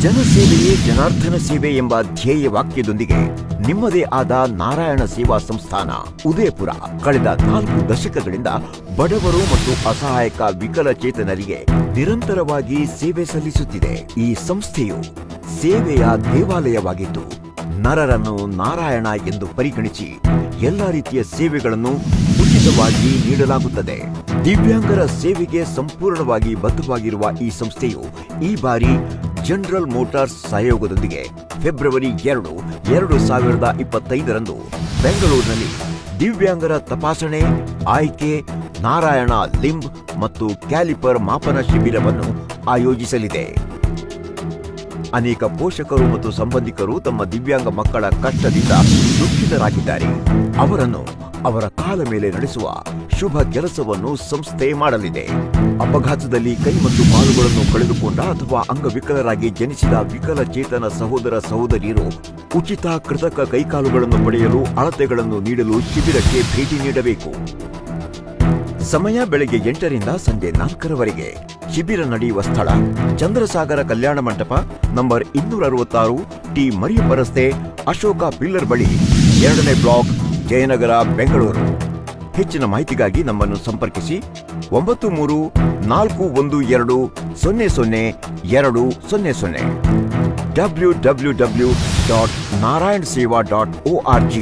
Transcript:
ಜನಸೇವೆಯೇ ಜನಾರ್ದನ ಸೇವೆ ಎಂಬ ಧ್ಯೇಯ ವಾಕ್ಯದೊಂದಿಗೆ ನಿಮ್ಮದೇ ಆದ ನಾರಾಯಣ ಸೇವಾ ಸಂಸ್ಥಾನ ಉದಯಪುರ ಕಳೆದ 4 ದಶಕಗಳಿಂದ ಬಡವರು ಮತ್ತು ಅಸಹಾಯಕ ವಿಕಲಚೇತನರಿಗೆ ನಿರಂತರವಾಗಿ ಸೇವೆ ಸಲ್ಲಿಸುತ್ತಿದೆ. ಈ ಸಂಸ್ಥೆಯು ಸೇವೆಯ ದೇವಾಲಯವಾಗಿದ್ದು ನರರನ್ನು ನಾರಾಯಣ ಎಂದು ಪರಿಗಣಿಸಿ ಎಲ್ಲ ರೀತಿಯ ಸೇವೆಗಳನ್ನು ಉಚಿತವಾಗಿ ನೀಡಲಾಗುತ್ತದೆ. ದಿವ್ಯಾಂಗರ ಸೇವೆಗೆ ಸಂಪೂರ್ಣವಾಗಿ ಬದ್ಧವಾಗಿರುವ ಈ ಸಂಸ್ಥೆಯು ಈ ಬಾರಿ ಜನರಲ್ ಮೋಟಾರ್ಸ್ ಸಹಯೋಗದೊಂದಿಗೆ ಫೆಬ್ರವರಿ 2, 2025ರಂದು ಬೆಂಗಳೂರಿನಲ್ಲಿ ದಿವ್ಯಾಂಗರ ತಪಾಸಣೆ, ಆಯ್ಕೆ, ನಾರಾಯಣ ಲಿಂಬ್ ಮತ್ತು ಕ್ಯಾಲಿಪರ್ ಮಾಪನ ಶಿಬಿರವನ್ನು ಆಯೋಜಿಸಲಿದೆ. ಅನೇಕ ಪೋಷಕರು ಮತ್ತು ಸಂಬಂಧಿಕರು ತಮ್ಮ ದಿವ್ಯಾಂಗ ಮಕ್ಕಳ ಕಷ್ಟದಿಂದ ದುಃಖಿತರಾಗಿದ್ದಾರೆ. ಅವರನ್ನು ಅವರ ಕಾಲ ಮೇಲೆ ನಡೆಸುವ ಶುಭ ಕೆಲಸವನ್ನು ಸಂಸ್ಥೆ ಮಾಡಲಿದೆ. ಅಪಘಾತದಲ್ಲಿ ಕೈ ಮತ್ತು ಕಾಲುಗಳನ್ನು ಕಳೆದುಕೊಂಡ ಅಥವಾ ಅಂಗವಿಕಲರಾಗಿ ಜನಿಸಿದ ವಿಕಲಚೇತನ ಸಹೋದರ ಸಹೋದರಿಯರು ಉಚಿತ ಕೃತಕ ಕೈಕಾಲುಗಳನ್ನು ಪಡೆಯಲು ಅಳತೆಗಳನ್ನು ನೀಡಲು ಶಿಬಿರಕ್ಕೆ ಭೇಟಿ ನೀಡಬೇಕು. ಸಮಯ ಬೆಳಗ್ಗೆ 8ರಿಂದ ಸಂಜೆ 4ರವರೆಗೆ. ಶಿಬಿರ ನಡೆಯುವ ಸ್ಥಳ ಚಂದ್ರಸಾಗರ ಕಲ್ಯಾಣ ಮಂಟಪ, ನಂಬರ್ 266, ಟಿ ಮರಿಯಪ್ಪ ರಸ್ತೆ, ಅಶೋಕ ಪಿಲ್ಲರ್ ಬಳಿ, 2ನೇ ಬ್ಲಾಕ್, ಜಯನಗರ, ಬೆಂಗಳೂರು. ಹೆಚ್ಚಿನ ಮಾಹಿತಿಗಾಗಿ ನಮ್ಮನ್ನು ಸಂಪರ್ಕಿಸಿ 9341200200 www.narayanseva.org